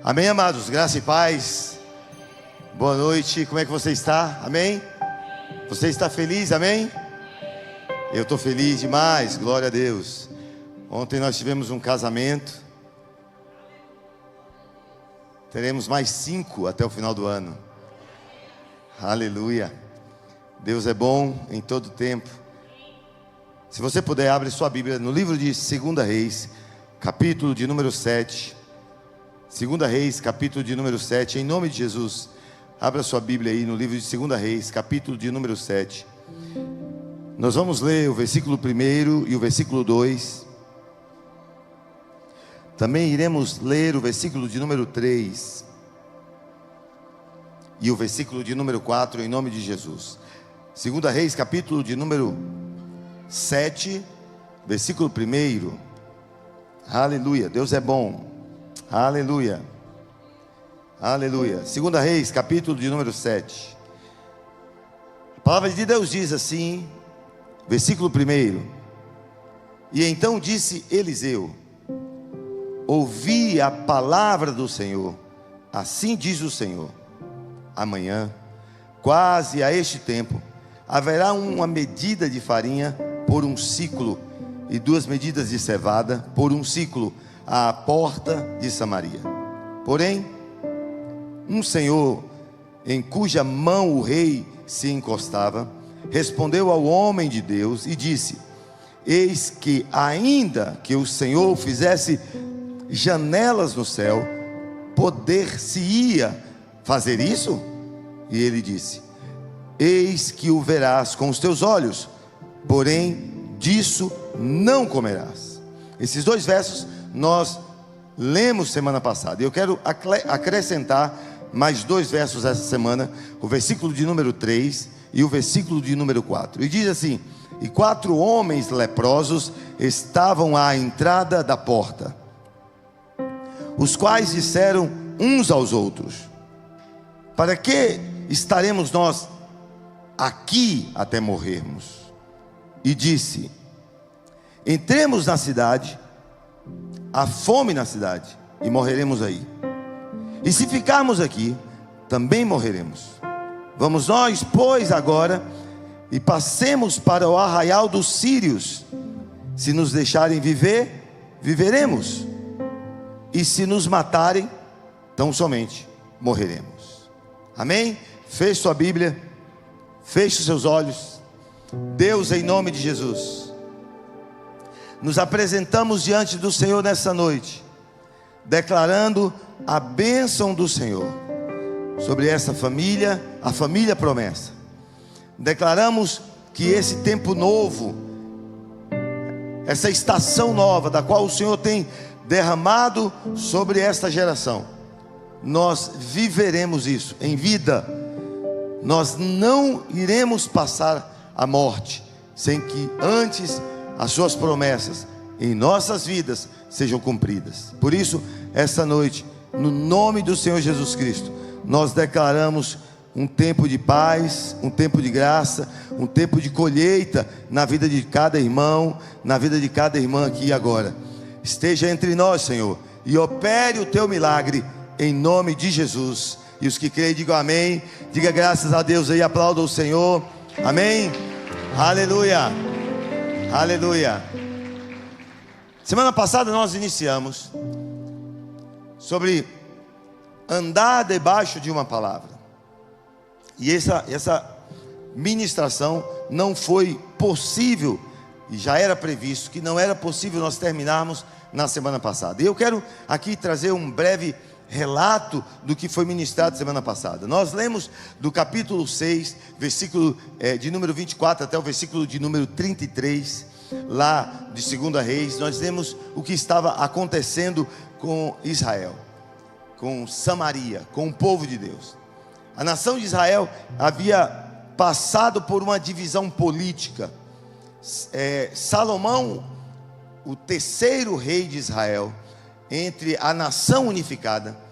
Amém, amados? Graça e paz. Boa noite, como é que você está? Amém? Você está feliz? Amém? Eu estou feliz demais, glória a Deus. Ontem nós tivemos um casamento. Teremos mais 5 até o final do ano. Aleluia. Deus é bom em todo tempo. Se você puder, abre sua Bíblia no livro de 2 Reis, capítulo de número 7. 2 Reis, capítulo de número 7, em nome de Jesus. Abra sua Bíblia aí no livro de 2 Reis, capítulo de número 7. Nós vamos ler o versículo 1 e o versículo 2. Também iremos ler o versículo de número 3 e o versículo de número 4, em nome de Jesus. 2 Reis, capítulo de número 7, versículo 1. Aleluia, Deus é bom. Aleluia. Aleluia. 2 Reis, capítulo de número 7. A palavra de Deus diz assim, versículo 1. E então disse Eliseu: ouvi a palavra do Senhor. Assim diz o Senhor: amanhã, quase a este tempo, haverá uma medida de farinha por um siclo, e 2 medidas de cevada por um siclo, à porta de Samaria. Porém, um senhor, em cuja mão o rei se encostava, respondeu ao homem de Deus e disse: eis que, ainda que o Senhor fizesse janelas no céu, poder-se-ia fazer isso? E ele disse: eis que o verás com os teus olhos, porém disso não comerás. Esses 2 versos nós lemos semana passada, e eu quero acrescentar mais 2 versos essa semana, o versículo de número 3 e o versículo de número 4. E diz assim: e 4 homens leprosos estavam à entrada da porta, os quais disseram uns aos outros: para que estaremos nós aqui até morrermos? E disse: entremos na cidade, há fome na cidade, e morreremos aí. E se ficarmos aqui, também morreremos. Vamos nós, pois, agora, e passemos para o arraial dos sírios. Se nos deixarem viver, viveremos. E se nos matarem, tão somente morreremos. Amém? Feche sua Bíblia, feche os seus olhos. Deus, em nome de Jesus, nos apresentamos diante do Senhor nessa noite, declarando a bênção do Senhor sobre essa família, a família promessa. Declaramos que esse tempo novo, essa estação nova, da qual o Senhor tem derramado sobre esta geração, nós viveremos isso em vida. Nós não iremos passar a morte sem que antes as suas promessas em nossas vidas sejam cumpridas. Por isso, esta noite, no nome do Senhor Jesus Cristo, nós declaramos um tempo de paz, um tempo de graça, um tempo de colheita na vida de cada irmão, na vida de cada irmã aqui e agora. Esteja entre nós, Senhor, e opere o teu milagre em nome de Jesus. E os que creem, digam amém. Diga graças a Deus aí, aplauda o Senhor. Amém. Aleluia. Aleluia. Semana passada nós iniciamos sobre andar debaixo de uma palavra. E essa ministração não foi possível, e já era previsto que não era possível nós terminarmos na semana passada. E eu quero aqui trazer um breve relato do que foi ministrado semana passada. Nós lemos do capítulo 6, versículo de número 24 até o versículo de número 33, lá de 2 Reis. Nós lemos o que estava acontecendo com Israel, com Samaria, com o povo de Deus. A nação de Israel havia passado por uma divisão política. Salomão, o 3º rei de Israel, entre a nação unificada,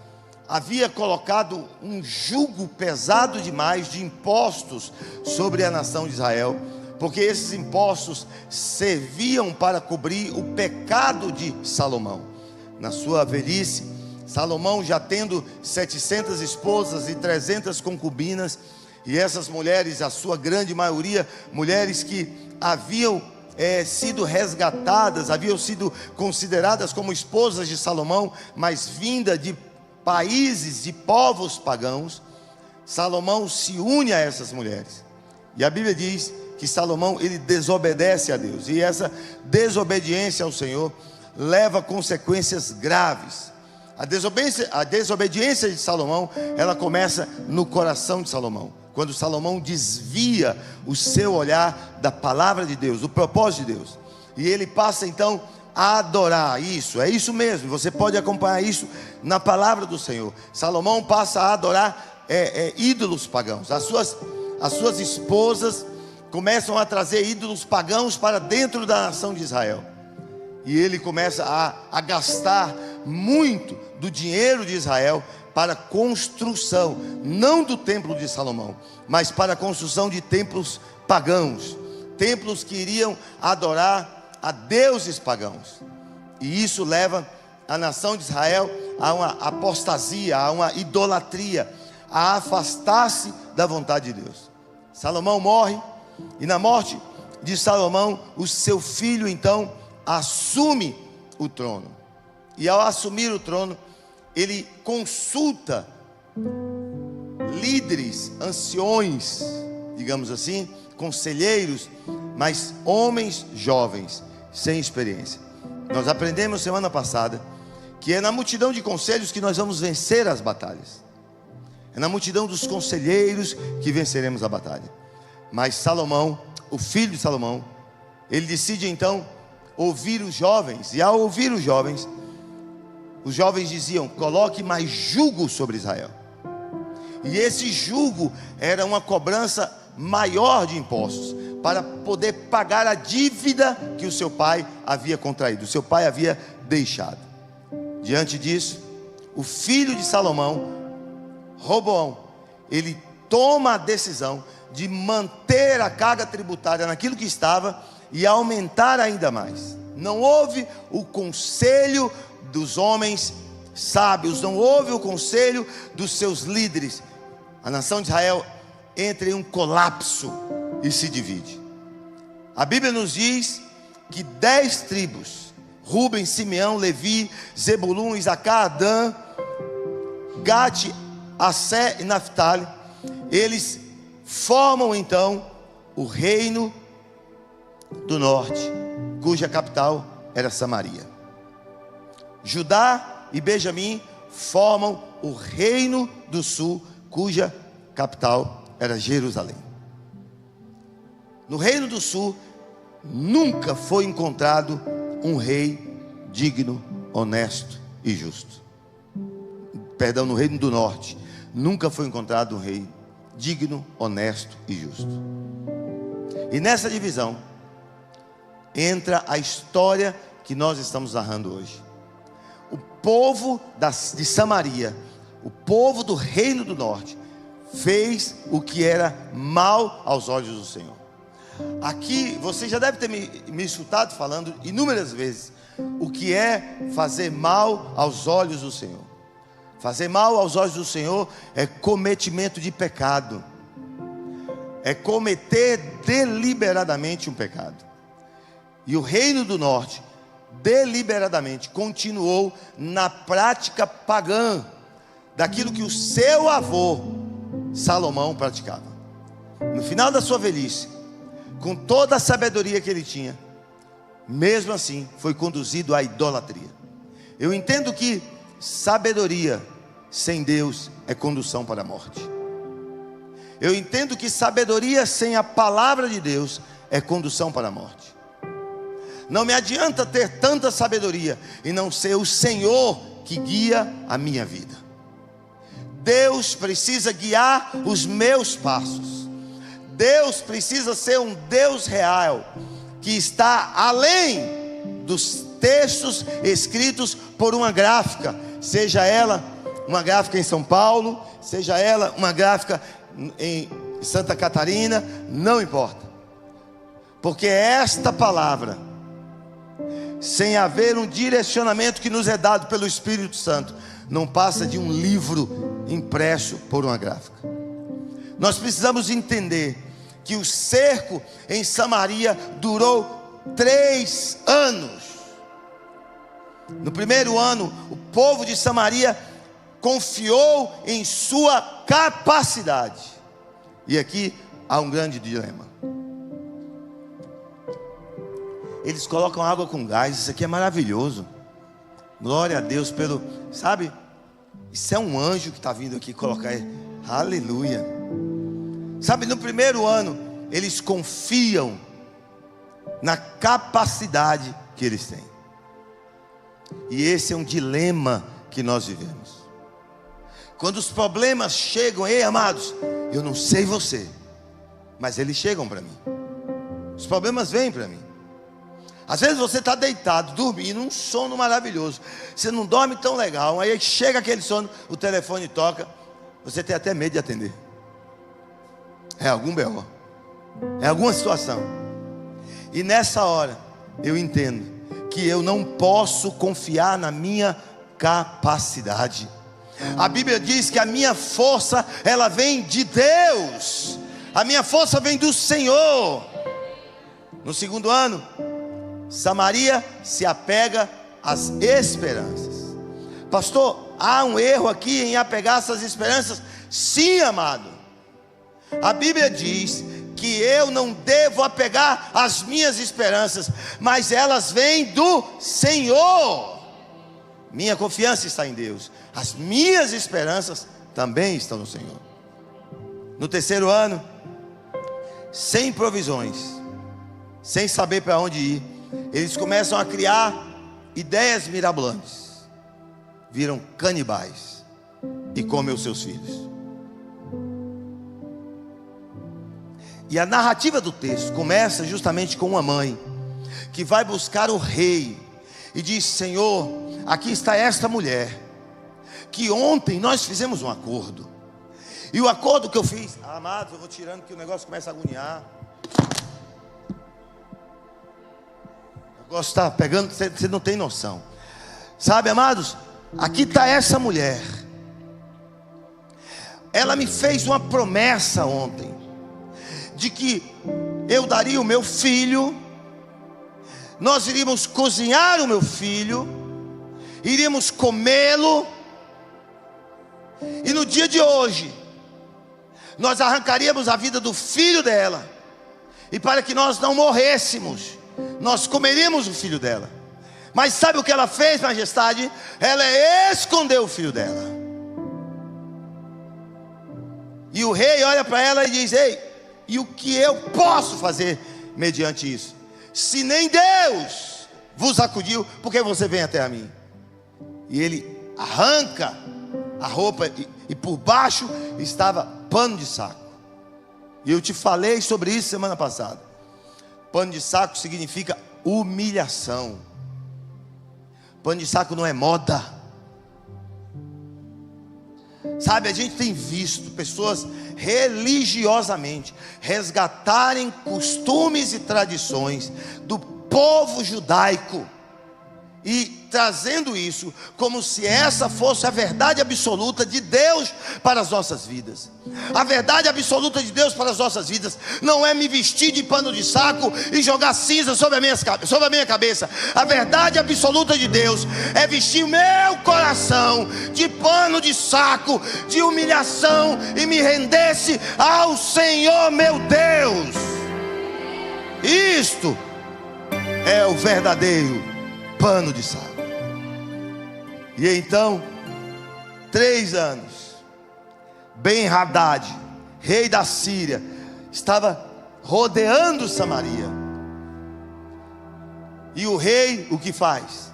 havia colocado um jugo pesado demais de impostos sobre a nação de Israel, porque esses impostos serviam para cobrir o pecado de Salomão. Na sua velhice, Salomão já tendo 700 esposas e 300 concubinas, e essas mulheres, a sua grande maioria, mulheres que haviam sido resgatadas, haviam sido consideradas como esposas de Salomão, mas vinda de países, de povos pagãos. Salomão se une a essas mulheres, e a Bíblia diz que Salomão, ele desobedece a Deus, e essa desobediência ao Senhor leva consequências graves. A desobediência de Salomão, ela começa no coração de Salomão, quando Salomão desvia o seu olhar da palavra de Deus, do propósito de Deus, e ele passa então a adorar. Isso, é isso mesmo, você pode acompanhar isso na palavra do Senhor. Salomão passa a adorar ídolos pagãos. As suas esposas começam a trazer ídolos pagãos para dentro da nação de Israel, e ele começa a gastar muito do dinheiro de Israel para construção, não do templo de Salomão, mas para a construção de templos pagãos, templos que iriam adorar a deuses pagãos. E isso leva a nação de Israel a uma apostasia, a uma idolatria, a afastar-se da vontade de Deus. Salomão morre, e na morte de Salomão, o seu filho então assume o trono. E ao assumir o trono, ele consulta líderes, anciões, digamos assim, conselheiros, mas homens jovens, sem experiência. Nós aprendemos semana passada que é na multidão de conselhos que nós vamos vencer as batalhas. É na multidão dos conselheiros que venceremos a batalha. Mas Salomão, o filho de Salomão, ele decide então ouvir os jovens, e ao ouvir os jovens diziam: coloque mais jugo sobre Israel. E esse jugo era uma cobrança maior de impostos, para poder pagar a dívida que o seu pai havia contraído, o seu pai havia deixado. Diante disso, o filho de Salomão, Roboão, ele toma a decisão de manter a carga tributária naquilo que estava e aumentar ainda mais. Não houve o conselho dos homens sábios, não houve o conselho dos seus líderes. A nação de Israel entra em um colapso e se divide. A Bíblia nos diz que 10 tribos, Rúben, Simeão, Levi, Zebulun, Isacar, Dan, Gade, Assé e Naftali, eles formam então o reino do norte, cuja capital era Samaria. Judá e Benjamim formam o reino do sul, cuja capital era Jerusalém. No reino do sul nunca foi encontrado um rei digno, honesto e justo. Perdão, no reino do norte nunca foi encontrado um rei digno, honesto e justo. E nessa divisão entra a história que nós estamos narrando hoje. O povo de Samaria, o povo do reino do norte, fez o que era mal aos olhos do Senhor. Aqui você já deve ter me escutado falando inúmeras vezes o que é fazer mal aos olhos do Senhor. Fazer mal aos olhos do Senhor é cometimento de pecado, é cometer deliberadamente um pecado. E o reino do norte deliberadamente continuou na prática pagã daquilo que o seu avô Salomão praticava. No final da sua velhice, com toda a sabedoria que ele tinha, mesmo assim foi conduzido à idolatria. Eu entendo que sabedoria sem Deus é condução para a morte. Eu entendo que sabedoria sem a palavra de Deus é condução para a morte. Não me adianta ter tanta sabedoria e não ser o Senhor que guia a minha vida. Deus precisa guiar os meus passos. Deus precisa ser um Deus real, que está além dos textos escritos por uma gráfica, seja ela uma gráfica em São Paulo, seja ela uma gráfica em Santa Catarina, não importa, porque esta palavra, sem haver um direcionamento que nos é dado pelo Espírito Santo, não passa de um livro impresso por uma gráfica. Nós precisamos entender que o cerco em Samaria durou 3 anos. No primeiro ano, o povo de Samaria confiou em sua capacidade. E aqui há um grande dilema. Eles colocam água com gás. Isso aqui é maravilhoso. Glória a Deus pelo... Sabe? Isso é um anjo que está vindo aqui colocar. Aleluia. Sabe, no primeiro ano, eles confiam na capacidade que eles têm. E esse é um dilema que nós vivemos. Quando os problemas chegam, ei amados, eu não sei você, mas eles chegam para mim. Os problemas vêm para mim. Às vezes você está deitado, dormindo, um sono maravilhoso. Você não dorme tão legal. Aí chega aquele sono, o telefone toca. Você tem até medo de atender. É algum B.O., é alguma situação. E nessa hora eu entendo que eu não posso confiar na minha capacidade. A Bíblia diz que a minha força, ela vem de Deus. A minha força vem do Senhor. No segundo ano, Samaria se apega às esperanças. Pastor, há um erro aqui em apegar essas esperanças? Sim, amado. A Bíblia diz que eu não devo apegar as minhas esperanças, mas elas vêm do Senhor. Minha confiança está em Deus. As minhas esperanças também estão no Senhor. No terceiro ano, sem provisões, sem saber para onde ir, eles começam a criar ideias mirabolantes. Viram canibais e comem os seus filhos. E a narrativa do texto começa justamente com uma mãe que vai buscar o rei e diz: Senhor, aqui está esta mulher, que ontem nós fizemos um acordo. E o acordo que eu fiz, amados, eu vou tirando que o negócio começa a agoniar. O negócio está pegando, você não tem noção. Sabe, amados, aqui está essa mulher. Ela me fez uma promessa ontem, de que eu daria o meu filho, nós iríamos cozinhar o meu filho, iríamos comê-lo, e no dia de hoje, nós arrancaríamos a vida do filho dela, e para que nós não morrêssemos, nós comeríamos o filho dela. Mas sabe o que ela fez, majestade? Ela escondeu o filho dela. E o rei olha para ela e diz: ei, e o que eu posso fazer mediante isso? Se nem Deus vos acudiu, por que você vem até a mim? E ele arranca a roupa e por baixo estava pano de saco. E eu te falei sobre isso semana passada. Pano de saco significa humilhação. Pano de saco não é moda. Sabe, a gente tem visto pessoas religiosamente resgatarem costumes e tradições do povo judaico e trazendo isso como se essa fosse a verdade absoluta de Deus para as nossas vidas. A verdade absoluta de Deus para as nossas vidas não é me vestir de pano de saco e jogar cinza sobre a minha cabeça. A verdade absoluta de Deus é vestir meu coração de pano de saco, de humilhação, e me render-se ao Senhor meu Deus. Isto é o verdadeiro pano de saco. E então, 3 anos, Ben-Hadad, rei da Síria, estava rodeando Samaria. E o rei, o que faz?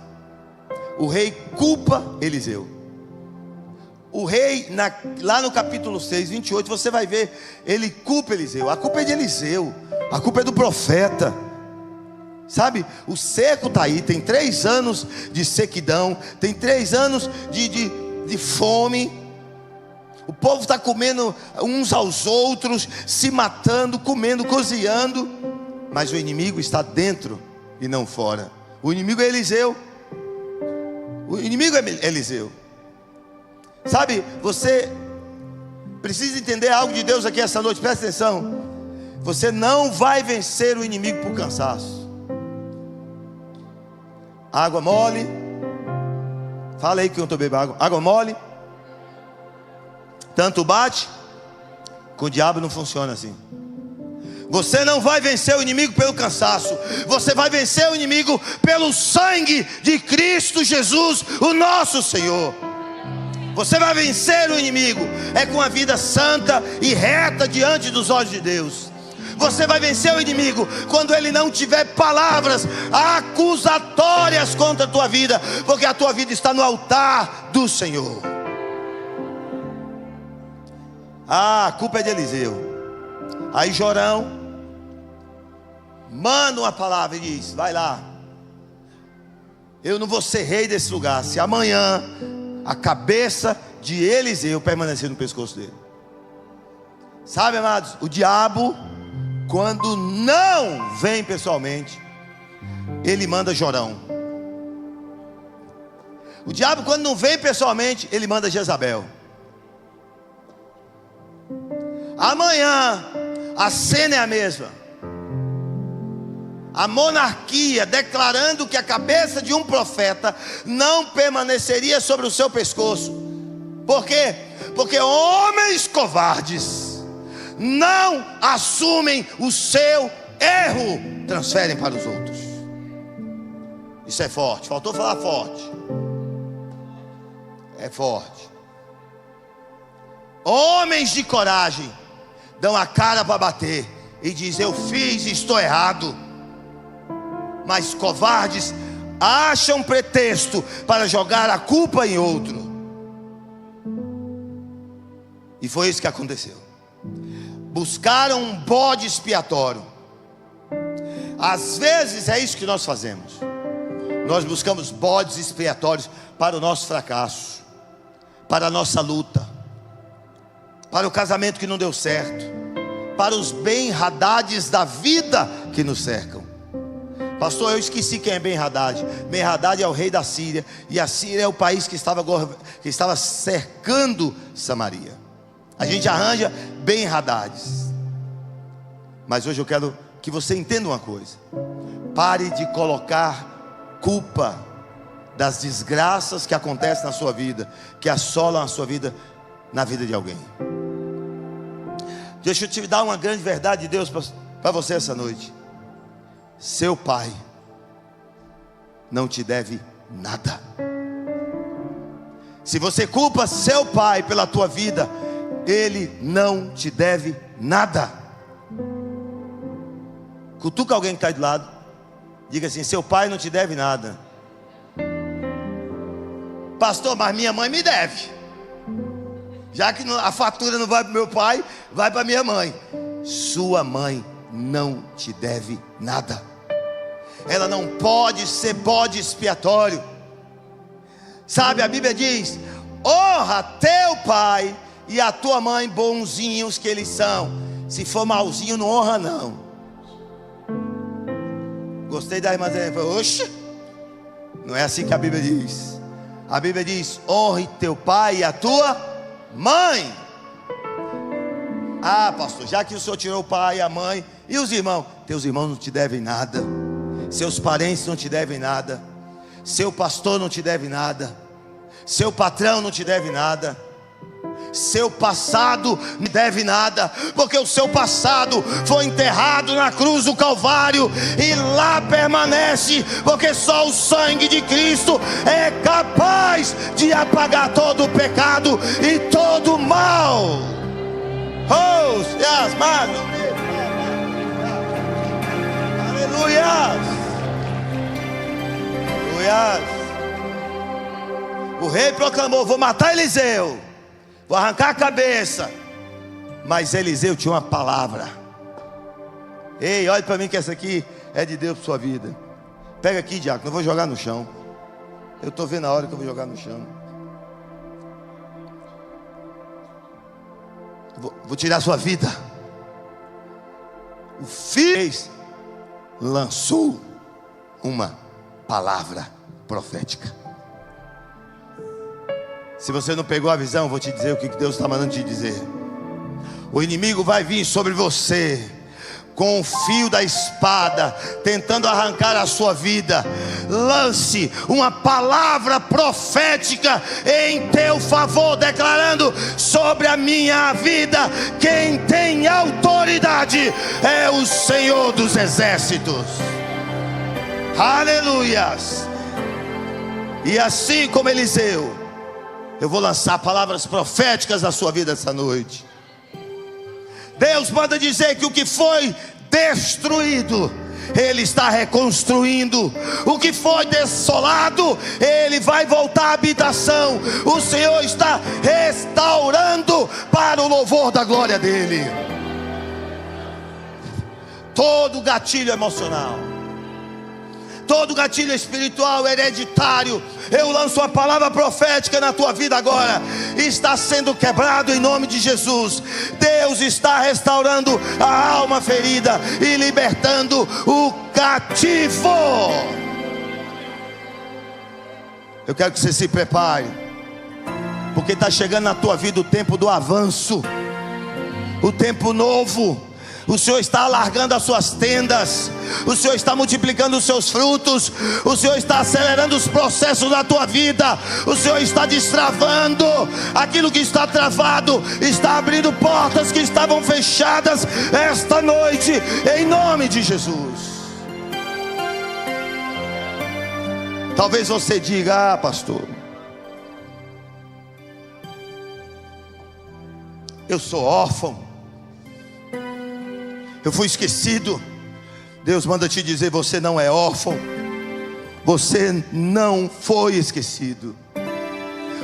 O rei culpa Eliseu. O rei, lá no capítulo 6, 28, você vai ver, ele culpa Eliseu. A culpa é de Eliseu, a culpa é do profeta. Sabe, o seco está aí, tem 3 anos de sequidão, tem 3 anos de fome. O povo está comendo uns aos outros, se matando, comendo, cozinhando. Mas o inimigo está dentro e não fora. O inimigo é Eliseu. O inimigo é Eliseu. Sabe, você precisa entender algo de Deus aqui essa noite, presta atenção. Você não vai vencer o inimigo por cansaço. Água mole. Fala aí que eu estou bebendo água. Água mole. Tanto bate. Com o diabo não funciona assim. Você não vai vencer o inimigo pelo cansaço. Você vai vencer o inimigo pelo sangue de Cristo Jesus, o nosso Senhor. Você vai vencer o inimigo com a vida santa e reta diante dos olhos de Deus. Você vai vencer o inimigo quando ele não tiver palavras acusatórias contra a tua vida, porque a tua vida está no altar do Senhor. A culpa é de Eliseu. Aí Jorão manda uma palavra e diz: vai lá, eu não vou ser rei desse lugar se amanhã a cabeça de Eliseu permanecer no pescoço dele. Sabe, amados, o diabo, quando não vem pessoalmente, ele manda Jorão. O diabo, quando não vem pessoalmente, ele manda Jezabel. Amanhã a cena é a mesma. A monarquia declarando que a cabeça de um profeta não permaneceria sobre o seu pescoço. Por quê? Porque homens covardes não assumem o seu erro, transferem para os outros. Isso é forte, faltou falar forte. É forte. Homens de coragem dão a cara para bater e dizem: eu fiz e estou errado. Mas covardes acham pretexto para jogar a culpa em outro. E foi isso que aconteceu. Buscaram um bode expiatório. Às vezes é isso que nós fazemos. Nós buscamos bodes expiatórios para o nosso fracasso, para a nossa luta, para o casamento que não deu certo, para os Ben-Hadades da vida que nos cercam. Pastor, eu esqueci quem é Ben-Hadad. Ben-Hadad é o rei da Síria, e a Síria é o país que estava cercando Samaria. A gente arranja Ben-Hadades. Mas hoje eu quero que você entenda uma coisa: pare de colocar culpa das desgraças que acontecem na sua vida, que assolam a sua vida, na vida de alguém. Deixa eu te dar uma grande verdade de Deus para você essa noite. Seu pai não te deve nada. Se você culpa seu pai pela tua vida, ele não te deve nada. Cutuca alguém que está do lado, diga assim: seu pai não te deve nada. Pastor, mas minha mãe me deve. Já que a fatura não vai para o meu pai, vai para minha mãe. Sua mãe não te deve nada. Ela não pode ser bode expiatório. Sabe, a Bíblia diz: honra teu pai e a tua mãe, bonzinhos que eles são. Se for malzinho, não honra não. Gostei da irmã dele. Oxe, não é assim que a Bíblia diz. A Bíblia diz: honre teu pai e a tua mãe. Ah, pastor, já que o senhor tirou o pai e a mãe, e os irmãos? Teus irmãos não te devem nada. Seus parentes não te devem nada. Seu pastor não te deve nada. Seu patrão não te deve nada. Seu passado não deve nada, porque o seu passado foi enterrado na cruz do Calvário e lá permanece, porque só o sangue de Cristo é capaz de apagar todo o pecado e todo o mal. Oh, yes, mano. Aleluia. O rei proclamou: vou matar Eliseu, vou arrancar a cabeça. Mas Eliseu tinha uma palavra. Ei, olhe para mim que essa aqui é de Deus para sua vida. Pega aqui, diácono, eu vou jogar no chão. Eu estou vendo a hora que eu vou jogar no chão. Vou tirar a sua vida. O filho lançou uma palavra profética. Se você não pegou a visão, eu vou te dizer o que Deus está mandando te dizer. O inimigo vai vir sobre você com o fio da espada, tentando arrancar a sua vida. Lance uma palavra profética em teu favor, declarando sobre a minha vida: quem tem autoridade é o Senhor dos exércitos. Aleluias. E assim como Eliseu, eu vou lançar palavras proféticas na sua vida essa noite. Deus manda dizer que o que foi destruído, Ele está reconstruindo. O que foi desolado, Ele vai voltar à habitação. O Senhor está restaurando para o louvor da glória dEle. Todo gatilho emocional, todo gatilho espiritual hereditário, eu lanço uma palavra profética na tua vida agora, está sendo quebrado em nome de Jesus. Deus está restaurando a alma ferida e libertando o cativo. Eu quero que você se prepare, porque está chegando na tua vida o tempo do avanço, o tempo novo. O Senhor está alargando as suas tendas, o Senhor está multiplicando os seus frutos, o Senhor está acelerando os processos da tua vida, o Senhor está destravando aquilo que está travado, está abrindo portas que estavam fechadas esta noite, em nome de Jesus. Talvez você diga: ah, pastor, eu sou órfão, eu fui esquecido. Deus manda te dizer: você não é órfão, você não foi esquecido.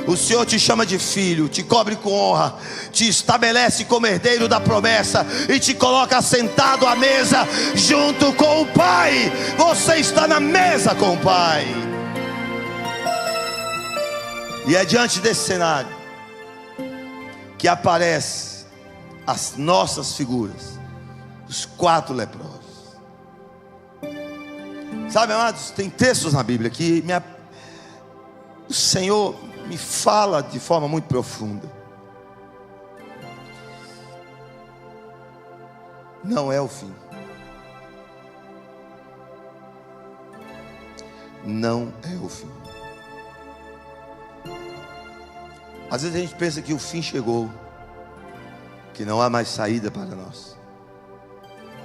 O Senhor te chama de filho, te cobre com honra, te estabelece como herdeiro da promessa e te coloca sentado à mesa junto com o Pai. Você está na mesa com o Pai. E é diante desse cenário que aparecem as nossas figuras, os 4 leprosos. Sabe, amados, tem textos na Bíblia que o Senhor me fala de forma muito profunda. Não é o fim. Não é o fim. Às vezes a gente pensa que o fim chegou, que não há mais saída para nós.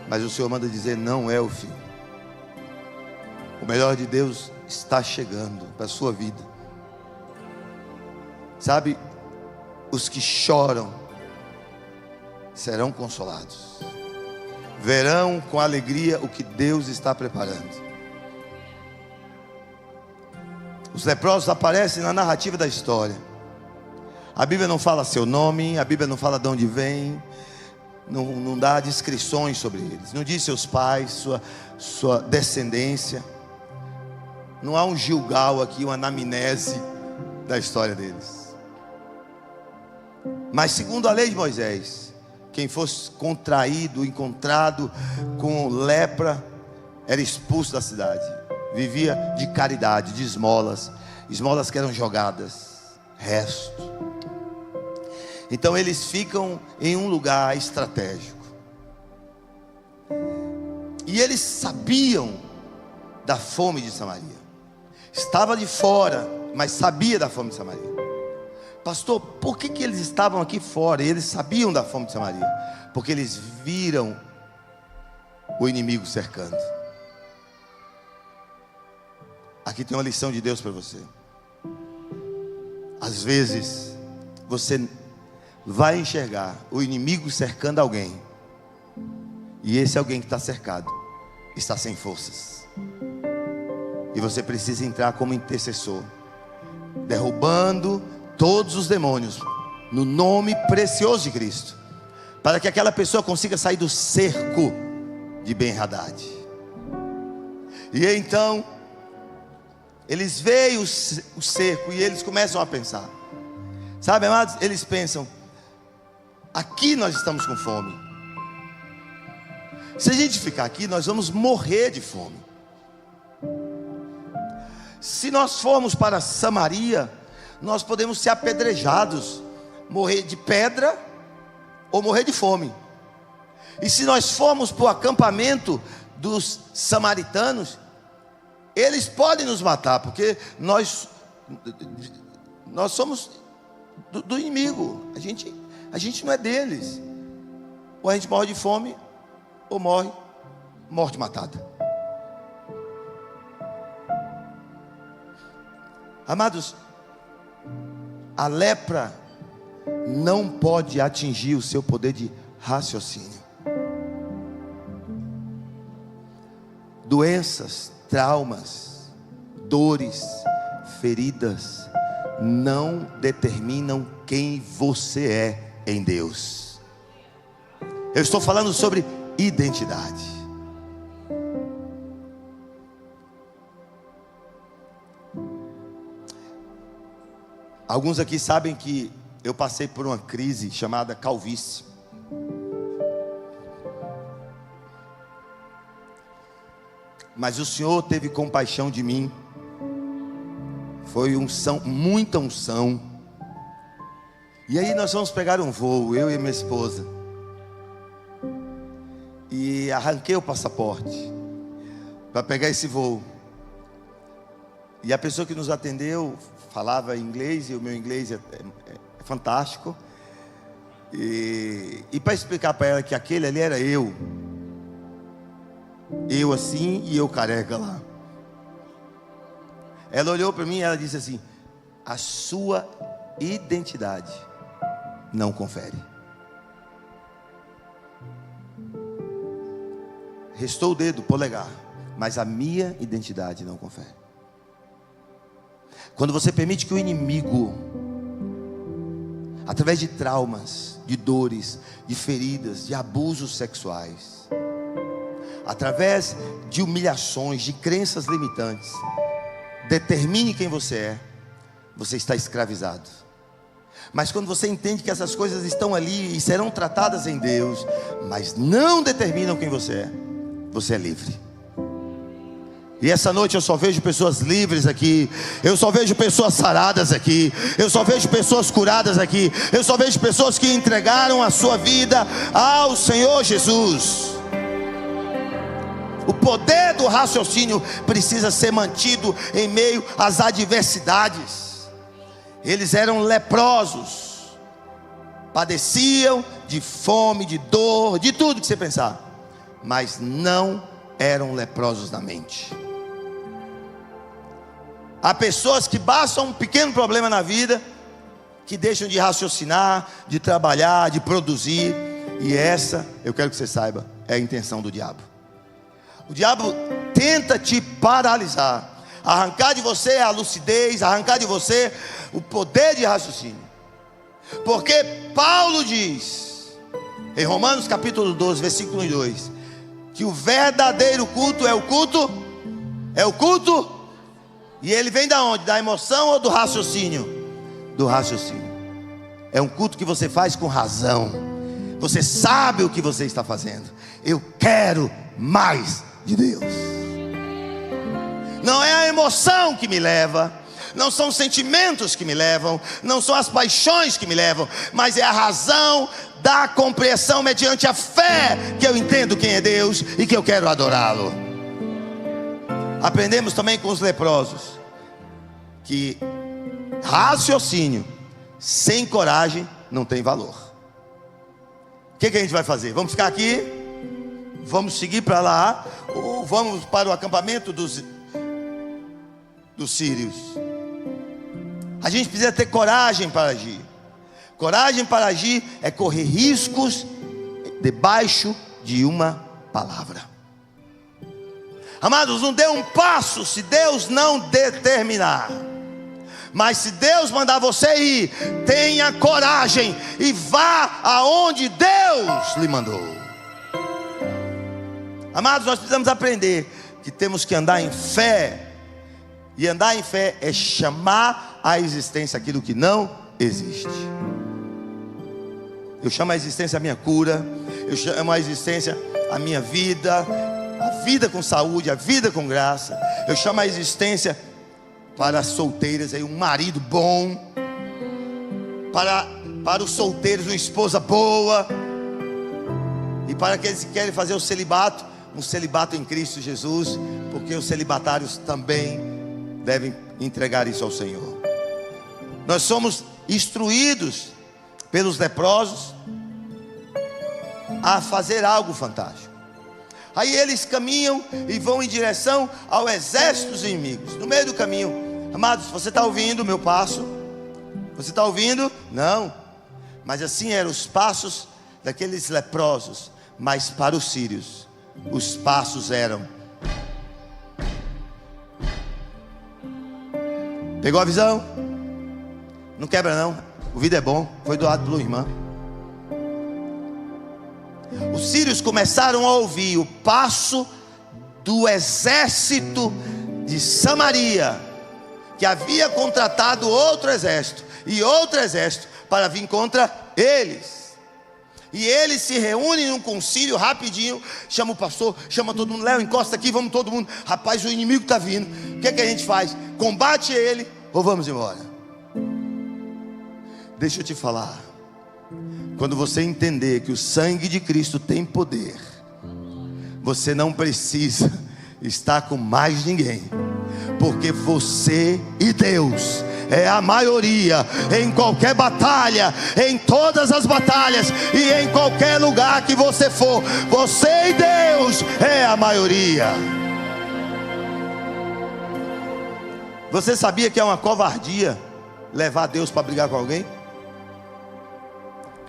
Mas o Senhor manda dizer: não é o fim. O melhor de Deus está chegando para a sua vida. Sabe, os que choram serão consolados, verão com alegria o que Deus está preparando. Os leprosos aparecem na narrativa da história. A Bíblia não fala seu nome, a Bíblia não fala de onde vem, não dá descrições sobre eles, não diz seus pais, sua descendência. Não há um Gilgal aqui, uma anamnese da história deles. Mas segundo a lei de Moisés, quem fosse contraído, encontrado com lepra, era expulso da cidade. Vivia de caridade, de esmolas que eram jogadas, resto. Então eles ficam em um lugar estratégico. E eles sabiam da fome de Samaria. Estava de fora, mas sabia da fome de Samaria. Pastor, por que eles estavam aqui fora e eles sabiam da fome de Samaria? Porque eles viram o inimigo cercando. Aqui tem uma lição de Deus para você. Às vezes você vai enxergar o inimigo cercando alguém, e esse alguém que está cercado está sem forças, e você precisa entrar como intercessor, derrubando todos os demônios no nome precioso de Cristo, para que aquela pessoa consiga sair do cerco de Ben-Hadad. E então eles veem o cerco e eles começam a pensar. Sabe, amados, eles pensam: aqui nós estamos com fome. Se a gente ficar aqui, nós vamos morrer de fome. Se nós formos para Samaria, nós podemos ser apedrejados, morrer de pedra ou morrer de fome. E se nós formos para o acampamento dos samaritanos, eles podem nos matar, porque nós somos do inimigo. A gente não é deles. Ou a gente morre de fome, ou morte matada. Amados, a lepra não pode atingir o seu poder de raciocínio. Doenças, traumas, dores, feridas não determinam quem você é em Deus. Eu estou falando sobre identidade. Alguns aqui sabem que eu passei por uma crise chamada calvície. Mas o Senhor teve compaixão de mim. Foi unção, muita unção. E aí nós vamos pegar um voo, eu e minha esposa. E arranquei o passaporte para pegar esse voo. E a pessoa que nos atendeu falava inglês, e o meu inglês é fantástico. E para explicar para ela que aquele ali era eu. Eu assim e eu careca lá. Ela olhou para mim e ela disse assim: a sua identidade não confere. Restou o dedo, polegar, mas a minha identidade não confere. Quando você permite que o inimigo, através de traumas, de dores, de feridas, de abusos sexuais, através de humilhações, de crenças limitantes, determine quem você é, você está escravizado. Mas quando você entende que essas coisas estão ali e serão tratadas em Deus, mas não determinam quem você é livre. E essa noite eu só vejo pessoas livres aqui. Eu só vejo pessoas saradas aqui. Eu só vejo pessoas curadas aqui. Eu só vejo pessoas que entregaram a sua vida ao Senhor Jesus. O poder do raciocínio precisa ser mantido em meio às adversidades. Eles eram leprosos, padeciam de fome, de dor, de tudo que você pensar, mas não eram leprosos na mente. Há pessoas que bastam um pequeno problema na vida, que deixam de raciocinar, de trabalhar, de produzir. E essa, eu quero que você saiba, é a intenção do diabo. O diabo tenta te paralisar, arrancar de você a lucidez, arrancar de você o poder de raciocínio. Porque Paulo diz, em Romanos capítulo 12, versículo 1 e 2, que o verdadeiro culto é o culto, e ele vem da onde? Da emoção ou do raciocínio? Do raciocínio. É um culto que você faz com razão. Você sabe o que você está fazendo. Eu quero mais de Deus. Não é a emoção que me leva, não são os sentimentos que me levam, não são as paixões que me levam, mas é a razão da compreensão mediante a fé, que eu entendo quem é Deus e que eu quero adorá-lo. Aprendemos também com os leprosos que raciocínio sem coragem não tem valor. O que a gente vai fazer? Vamos ficar aqui? Vamos seguir para lá? Ou vamos para o acampamento dos sírios? A gente precisa ter coragem para agir. Coragem para agir é correr riscos debaixo de uma palavra. Amados, não dê um passo se Deus não determinar. Mas se Deus mandar você ir, tenha coragem e vá aonde Deus lhe mandou. Amados, nós precisamos aprender que temos que andar em fé. E andar em fé é chamar à existência aquilo que não existe. Eu chamo à existência a minha cura, eu chamo à existência a minha vida, a vida com saúde, a vida com graça. Eu chamo à existência para as solteiras aí um marido bom, para os solteiros uma esposa boa, e para aqueles que querem fazer o celibato, um celibato em Cristo Jesus, porque os celibatários também devem entregar isso ao Senhor. Nós somos instruídos pelos leprosos a fazer algo fantástico. Aí eles caminham e vão em direção ao exército dos inimigos. No meio do caminho, amados, você está ouvindo o meu passo? Você está ouvindo? Não. Mas assim eram os passos daqueles leprosos. Mas para os sírios, os passos eram. Pegou a visão? Não quebra não. O vídeo é bom. Foi doado pelo irmão. Os sírios começaram a ouvir o passo do exército de Samaria, que havia contratado outro exército e outro exército para vir contra eles. E eles se reúnem num concílio rapidinho, chama o pastor, chama todo mundo, Léo, encosta aqui, vamos todo mundo. Rapaz, o inimigo está vindo, o que é que a gente faz? Combate ele ou vamos embora? Deixa eu te falar, quando você entender que o sangue de Cristo tem poder, você não precisa estar com mais ninguém, porque você e Deus é a maioria em qualquer batalha, em todas as batalhas e em qualquer lugar que você for. Você e Deus é a maioria. Você sabia que é uma covardia levar Deus para brigar com alguém?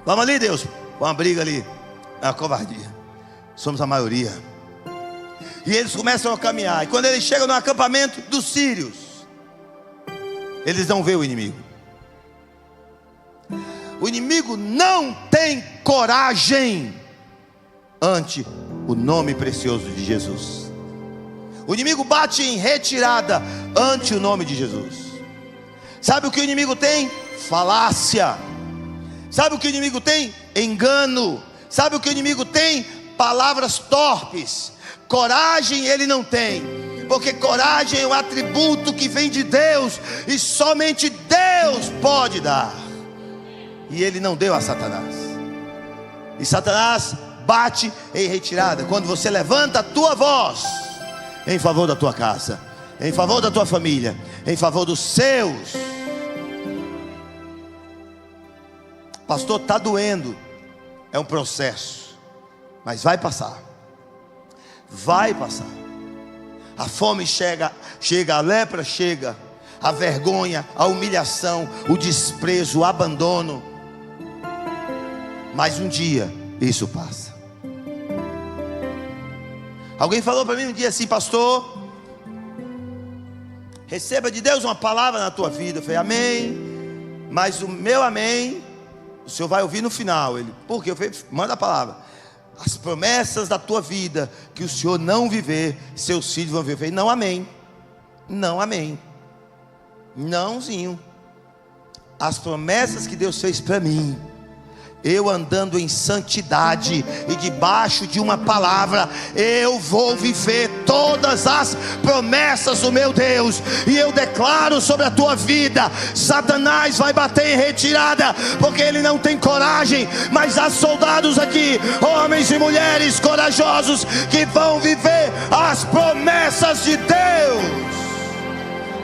Vamos ali, Deus, uma briga ali. É uma covardia. Somos a maioria. E eles começam a caminhar. E quando eles chegam no acampamento dos sírios, eles não veem o inimigo. O inimigo não tem coragem ante o nome precioso de Jesus. O inimigo bate em retirada ante o nome de Jesus. Sabe o que o inimigo tem? Falácia. Sabe o que o inimigo tem? Engano. Sabe o que o inimigo tem? Palavras torpes. Coragem ele não tem, porque coragem é um atributo que vem de Deus, e somente Deus pode dar. E ele não deu a Satanás. E Satanás bate em retirada quando você levanta a tua voz em favor da tua casa, em favor da tua família, em favor dos seus. Pastor, está doendo. É um processo, mas vai passar. Vai passar. A fome chega, a lepra chega, a vergonha, a humilhação, o desprezo, o abandono. Mas um dia isso passa. Alguém falou para mim um dia assim: pastor, receba de Deus uma palavra na tua vida. Eu falei, amém. Mas o meu amém, o senhor vai ouvir no final. Ele, por quê? Eu falei, manda a palavra. As promessas da tua vida que o senhor não viver, seus filhos vão viver. Não, amém. Não, amém. Nãozinho. As promessas que Deus fez para mim, eu andando em santidade e debaixo de uma palavra, eu vou viver todas as promessas do meu Deus. E eu declaro sobre a tua vida: Satanás vai bater em retirada, porque ele não tem coragem. Mas há soldados aqui, homens e mulheres corajosos, que vão viver as promessas de Deus.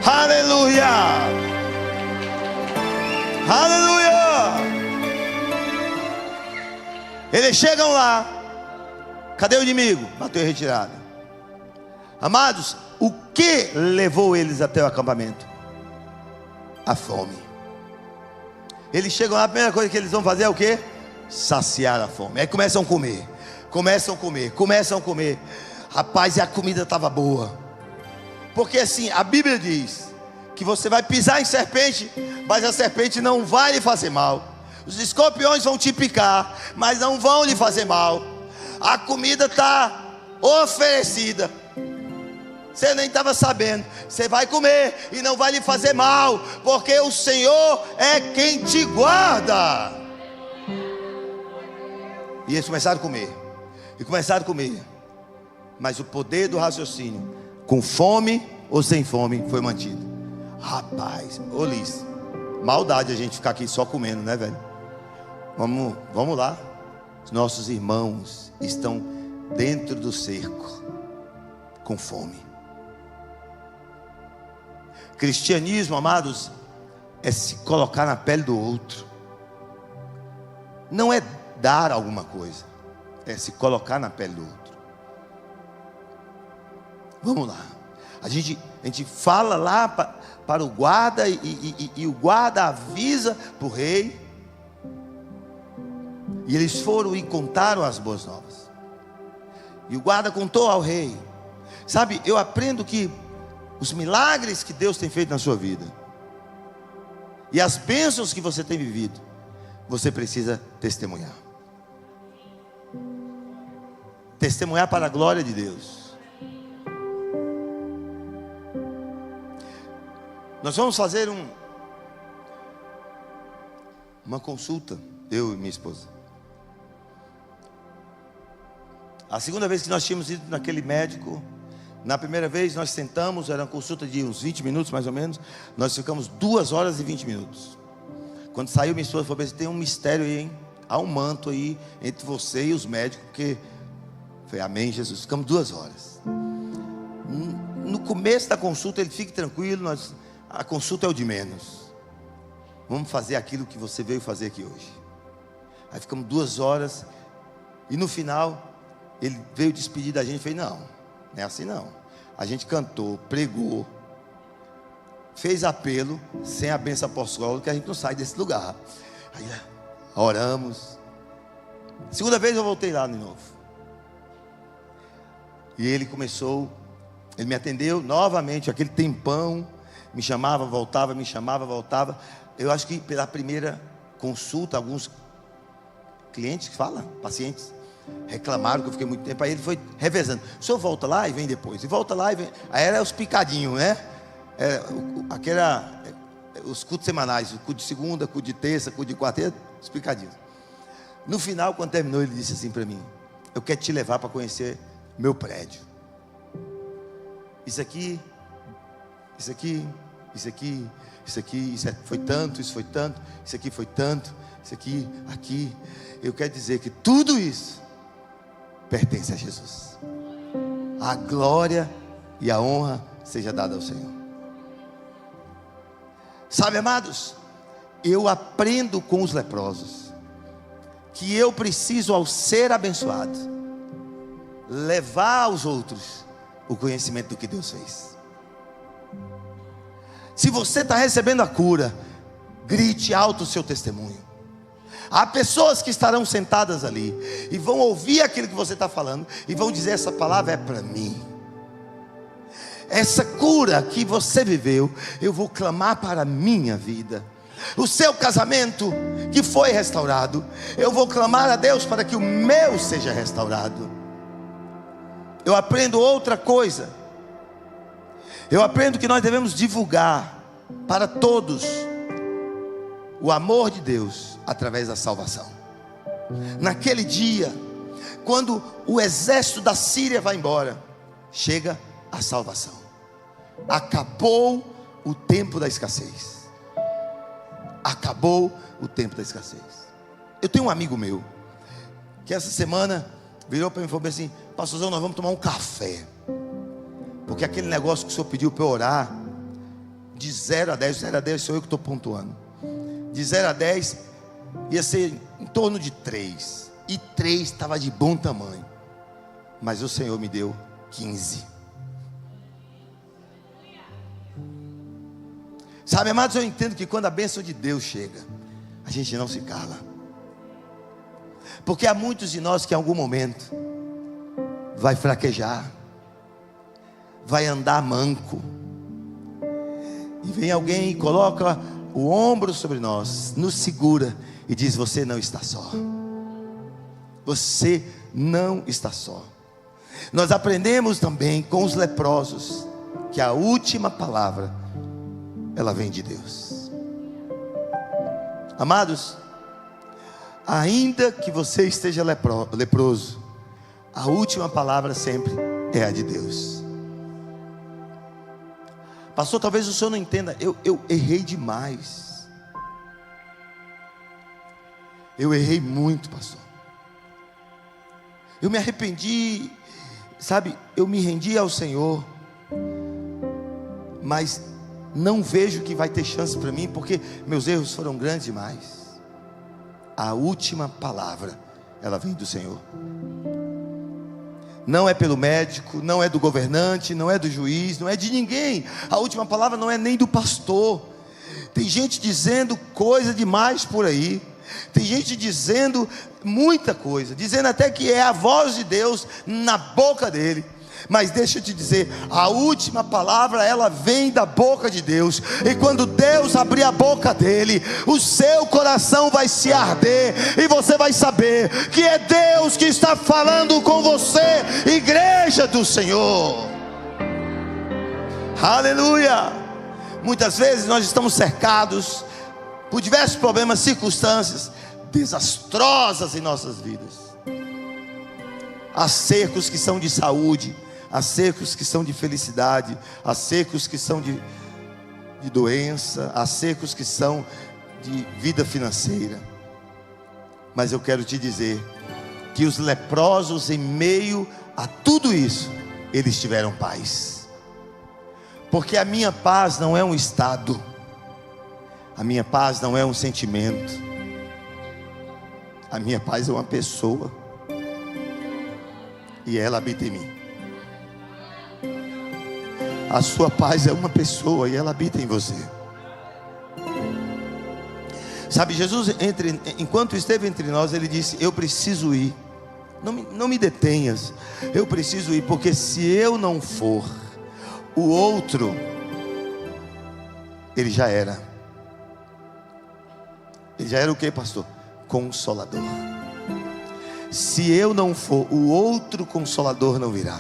Aleluia, aleluia. Eles chegam lá. Cadê o inimigo? Bateu em retirada. Amados, o que levou eles até o acampamento? A fome. Eles chegam lá, a primeira coisa que eles vão fazer é o quê? Saciar a fome. Aí começam a comer. Começam a comer. Rapaz, e a comida estava boa. Porque assim, a Bíblia diz que você vai pisar em serpente, mas a serpente não vai lhe fazer mal. Os escorpiões vão te picar, mas não vão lhe fazer mal. A comida está oferecida. Você nem estava sabendo. Você vai comer e não vai lhe fazer mal, porque o Senhor é quem te guarda. E eles começaram a comer. E começaram a comer. Mas o poder do raciocínio, com fome ou sem fome, foi mantido. Rapaz, ô Liz, maldade a gente ficar aqui só comendo, né, velho? Vamos lá. Os nossos irmãos estão dentro do cerco, com fome. Cristianismo, amados, é se colocar na pele do outro. Não é dar alguma coisa, é se colocar na pele do outro. Vamos lá. A gente fala lá para o guarda e o guarda avisa para o rei. E eles foram e contaram as boas novas. E o guarda contou ao rei. Sabe, eu aprendo que os milagres que Deus tem feito na sua vida e as bênçãos que você tem vivido, você precisa testemunhar. Testemunhar para a glória de Deus. Nós vamos fazer uma consulta, eu e minha esposa. A segunda vez que nós tínhamos ido naquele médico, na primeira vez nós sentamos, era uma consulta de uns 20 minutos mais ou menos. Nós ficamos 2 horas e 20 minutos. Quando saiu, minha esposa falou: tem um mistério aí, hein? Há um manto aí entre você e os médicos, porque foi amém, Jesus. Ficamos 2 horas. No começo da consulta, ele: fique tranquilo, a consulta é o de menos. Vamos fazer aquilo que você veio fazer aqui hoje. Aí ficamos 2 horas. E no final, ele veio despedir da gente e fez: não é assim não. A gente cantou, pregou, fez apelo, sem a bênção apostólica a gente não sai desse lugar. Aí oramos. Segunda vez eu voltei lá de novo. E ele começou, ele me atendeu novamente, aquele tempão, me chamava, voltava, me chamava, voltava. Eu acho que pela primeira consulta, alguns clientes, pacientes, reclamaram que eu fiquei muito tempo. Aí ele foi revezando: o senhor volta lá e vem depois, e volta lá e vem. Aí era os picadinhos, né? Os cultos semanais, o culto de segunda, culto de terça, culto de quarta, os picadinhos. No final, quando terminou, ele disse assim para mim: eu quero te levar para conhecer meu prédio. Isso aqui, isso aqui, isso aqui, isso aqui, foi tanto, isso foi tanto, isso aqui foi tanto, isso aqui, aqui. Eu quero dizer que tudo isso pertence a Jesus. A glória e a honra seja dada ao Senhor. Sabe, amados, eu aprendo com os leprosos que eu preciso, ao ser abençoado, levar aos outros o conhecimento do que Deus fez. Se você está recebendo a cura, grite alto o seu testemunho. Há pessoas que estarão sentadas ali e vão ouvir aquilo que você está falando e vão dizer: essa palavra é para mim. Essa cura que você viveu, eu vou clamar para a minha vida. O seu casamento que foi restaurado, eu vou clamar a Deus para que o meu seja restaurado. Eu aprendo outra coisa. Eu aprendo que nós devemos divulgar para todos o amor de Deus através da salvação. Naquele dia, quando o exército da Síria vai embora, chega a salvação. Acabou o tempo da escassez. Acabou o tempo da escassez. Eu tenho um amigo meu que essa semana virou para mim e falou assim: pastorzão, nós vamos tomar um café, porque aquele negócio que o senhor pediu para eu orar, de 0 a 10, 0 a 10 sou eu que estou pontuando, de 0 a 10 ia ser em torno de 3, e 3 estava de bom tamanho, mas o Senhor me deu 15. Sabe, amados, eu entendo que quando a bênção de Deus chega, a gente não se cala, porque há muitos de nós que em algum momento vai fraquejar, vai andar manco, e vem alguém e coloca o ombro sobre nós, nos segura e diz: você não está só. Você não está só. Nós aprendemos também com os leprosos que a última palavra, ela vem de Deus. Amados, ainda que você esteja leproso, a última palavra sempre é a de Deus. Pastor, talvez o senhor não entenda, eu errei demais. Eu errei muito, pastor. Eu me arrependi, sabe, eu me rendi ao Senhor, mas não vejo que vai ter chance para mim, porque meus erros foram grandes demais. A última palavra, ela vem do Senhor. Não é pelo médico, não é do governante, não é do juiz, não é de ninguém. A última palavra não é nem do pastor. Tem gente dizendo coisa demais por aí. Tem gente dizendo muita coisa, dizendo até que é a voz de Deus na boca dele. Mas deixa eu te dizer, a última palavra, ela vem da boca de Deus. E quando Deus abrir a boca dele, o seu coração vai se arder, e você vai saber que é Deus que está falando com você, igreja do Senhor. Aleluia. Muitas vezes nós estamos cercados por diversos problemas, circunstâncias desastrosas em nossas vidas. Há cercos que são de saúde, há cercos que são de felicidade, há cercos que são de doença, há cercos que são de vida financeira. Mas eu quero te dizer que os leprosos, em meio a tudo isso, eles tiveram paz. Porque a minha paz não é um estado, a minha paz não é um sentimento, a minha paz é uma pessoa, e ela habita em mim. A sua paz é uma pessoa, e ela habita em você. Sabe, Jesus, enquanto esteve entre nós, Ele disse: eu preciso ir, não me detenhas, eu preciso ir, porque se eu não for, o outro, ele já era. Ele já era o que, pastor? Consolador. Se eu não for, o outro Consolador não virá.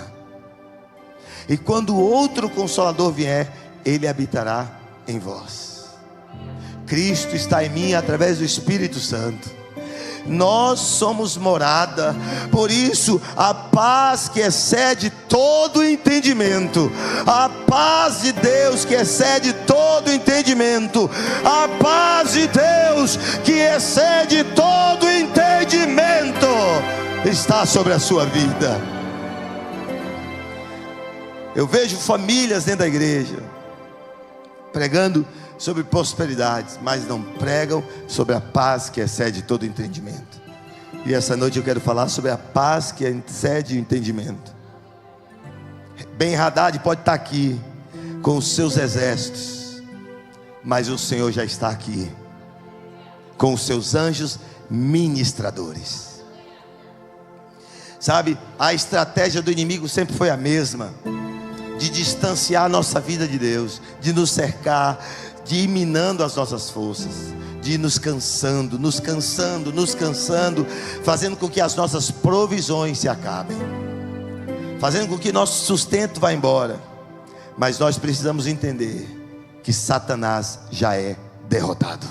E quando o outro Consolador vier, ele habitará em vós. Cristo está em mim através do Espírito Santo. Nós somos morada. Por isso a paz que excede todo entendimento, a paz de Deus que excede todo entendimento, a paz de Deus que excede todo entendimento está sobre a sua vida. Eu vejo famílias dentro da igreja pregando sobre prosperidade, mas não pregam sobre a paz que excede todo entendimento. E essa noite eu quero falar sobre a paz que excede o entendimento. Ben-Hadad pode estar aqui com os seus exércitos, mas o Senhor já está aqui com os seus anjos ministradores. Sabe, a estratégia do inimigo sempre foi a mesma: de distanciar a nossa vida de Deus, de nos cercar, de ir minando as nossas forças, de ir nos cansando, fazendo com que as nossas provisões se acabem, fazendo com que nosso sustento vá embora. Mas nós precisamos entender que Satanás já é derrotado,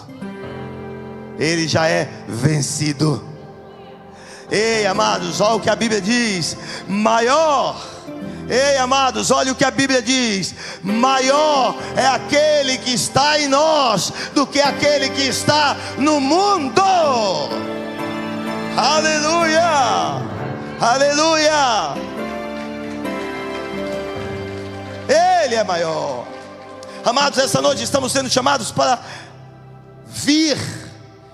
ele já é vencido. Ei, amados, olha o que a Bíblia diz: Ei, amados, olha o que a Bíblia diz: maior é aquele que está em nós do que aquele que está no mundo. Aleluia, aleluia. Ele é maior. Amados, essa noite estamos sendo chamados para vir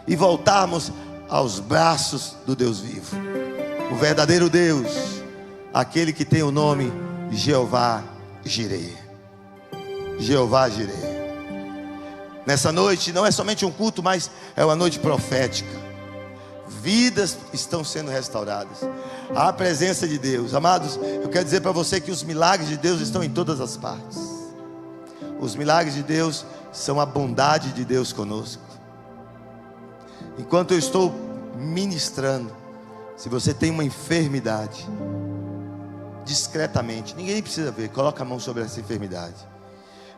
e voltarmos aos braços do Deus vivo, o verdadeiro Deus, aquele que tem o nome Jeová Jireh. Jeová Jireh. Nessa noite não é somente um culto, mas é uma noite profética. Vidas estão sendo restauradas. Há a presença de Deus. Amados, eu quero dizer para você que os milagres de Deus estão em todas as partes. Os milagres de Deus são a bondade de Deus conosco. Enquanto eu estou ministrando, se você tem uma enfermidade, discretamente, ninguém precisa ver, coloca a mão sobre essa enfermidade,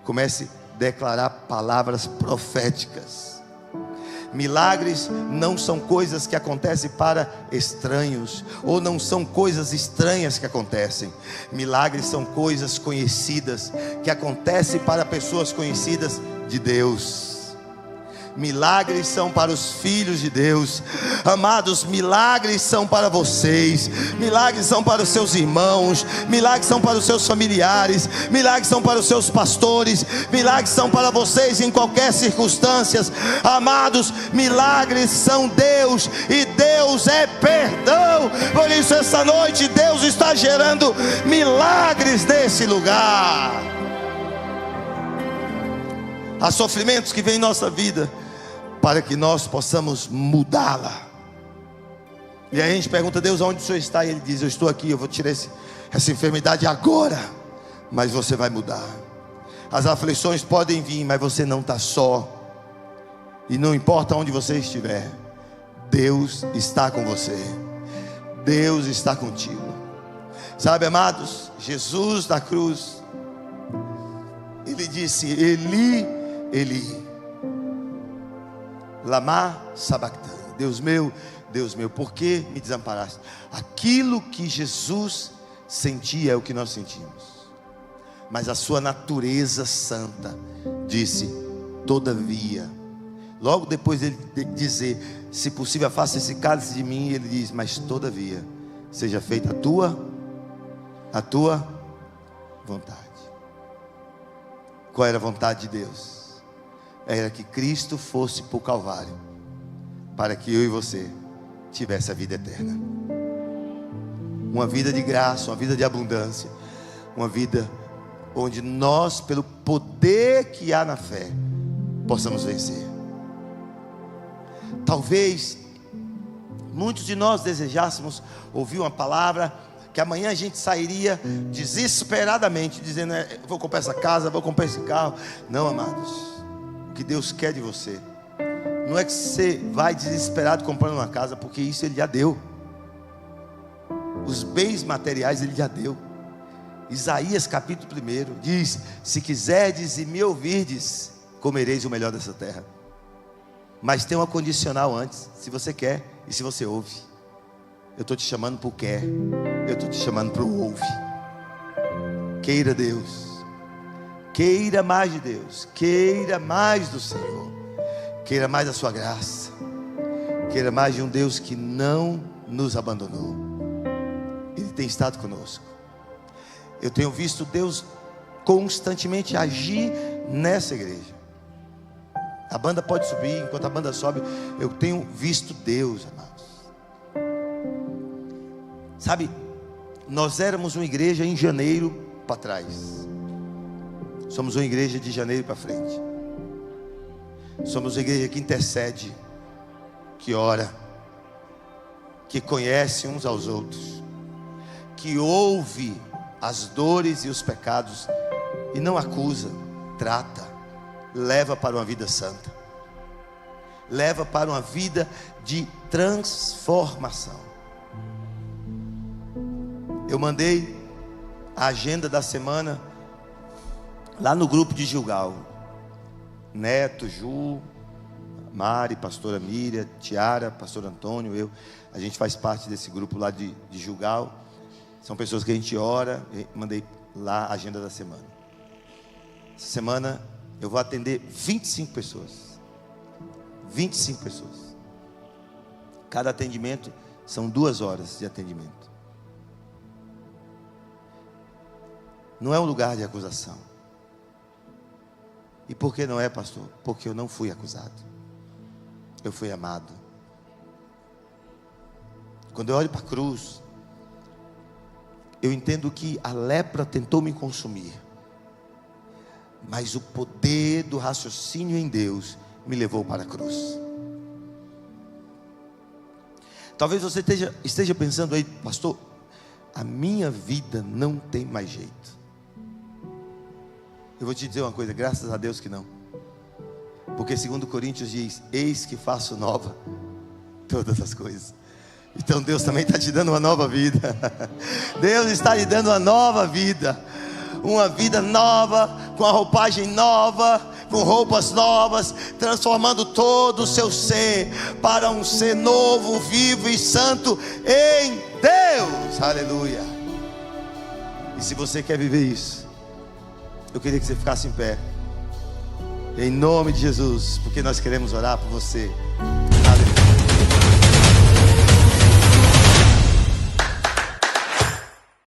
comece a declarar palavras proféticas. Milagres não são coisas que acontecem para estranhos, ou não são coisas estranhas que acontecem. Milagres são coisas conhecidas, que acontecem para pessoas conhecidas de Deus. Milagres são para os filhos de Deus. Amados, milagres são para vocês. Milagres são para os seus irmãos. Milagres são para os seus familiares. Milagres são para os seus pastores. Milagres são para vocês em qualquer circunstância. Amados, milagres são Deus, e Deus é perdão. Por isso essa noite Deus está gerando milagres nesse lugar. Há sofrimentos que vêm em nossa vida para que nós possamos mudá-la. E aí a gente pergunta: Deus, onde o Senhor está? E Ele diz: eu estou aqui, eu vou tirar essa enfermidade agora, mas você vai mudar. As aflições podem vir, mas você não está só. E não importa onde você estiver, Deus está com você. Deus está contigo. Sabe, amados, Jesus na cruz, Ele disse: Eli, Eli, lama sabachthani. Deus meu, por que me desamparaste? Aquilo que Jesus sentia é o que nós sentimos, mas a sua natureza santa disse: todavia. Logo depois ele dizer: se possível afasta esse cálice de mim, ele diz: mas todavia seja feita a tua vontade. Qual era a vontade de Deus? Era que Cristo fosse para o Calvário, para que eu e você tivesse a vida eterna, uma vida de graça, uma vida de abundância, uma vida onde nós, pelo poder que há na fé, possamos vencer. Talvez muitos de nós desejássemos ouvir uma palavra que amanhã a gente sairia desesperadamente dizendo: vou comprar essa casa, vou comprar esse carro. Não, amados, o que Deus quer de você não é que você vai desesperado comprando uma casa, porque isso Ele já deu. Os bens materiais Ele já deu. Isaías capítulo 1 diz: se quiserdes e me ouvirdes, comereis o melhor dessa terra. Mas tem uma condicional antes: se você quer e se você ouve. Eu estou te chamando para o quer, eu estou te chamando para o ouve. Queira Deus, queira mais de Deus, queira mais do Senhor, queira mais da sua graça, queira mais de um Deus que não nos abandonou. Ele tem estado conosco. Eu tenho visto Deus constantemente agir nessa igreja. A banda pode subir, enquanto a banda sobe, eu tenho visto Deus, amados. Sabe, nós éramos uma igreja em janeiro para trás. Somos uma igreja de janeiro para frente. Somos uma igreja que intercede, que ora, que conhece uns aos outros, que ouve as dores e os pecados e não acusa, trata, leva para uma vida santa, leva para uma vida de transformação. Eu mandei a agenda da semana lá no grupo de Gilgal. Neto, Ju, Mari, pastora Miriam, Tiara, pastor Antônio, eu. A gente faz parte desse grupo lá de Gilgal. São pessoas que a gente ora. Mandei lá a agenda da semana. Essa semana eu vou atender 25 pessoas. 25 pessoas. Cada atendimento são 2 horas de atendimento. Não é um lugar de acusação. E por que não é, pastor? Porque eu não fui acusado. Eu fui amado. Quando eu olho para a cruz, eu entendo que a lepra tentou me consumir, mas o poder do raciocínio em Deus me levou para a cruz. Talvez você esteja pensando aí: pastor, a minha vida não tem mais jeito. Eu vou te dizer uma coisa: graças a Deus que não. Porque 2 Coríntios diz: eis que faço nova todas as coisas. Então Deus também está te dando uma nova vida. Deus está lhe dando uma nova vida. Uma vida nova, com a roupagem nova, com roupas novas, transformando todo o seu ser para um ser novo, vivo e santo em Deus. Aleluia. E se você quer viver isso, eu queria que você ficasse em pé, em nome de Jesus, porque nós queremos orar por você.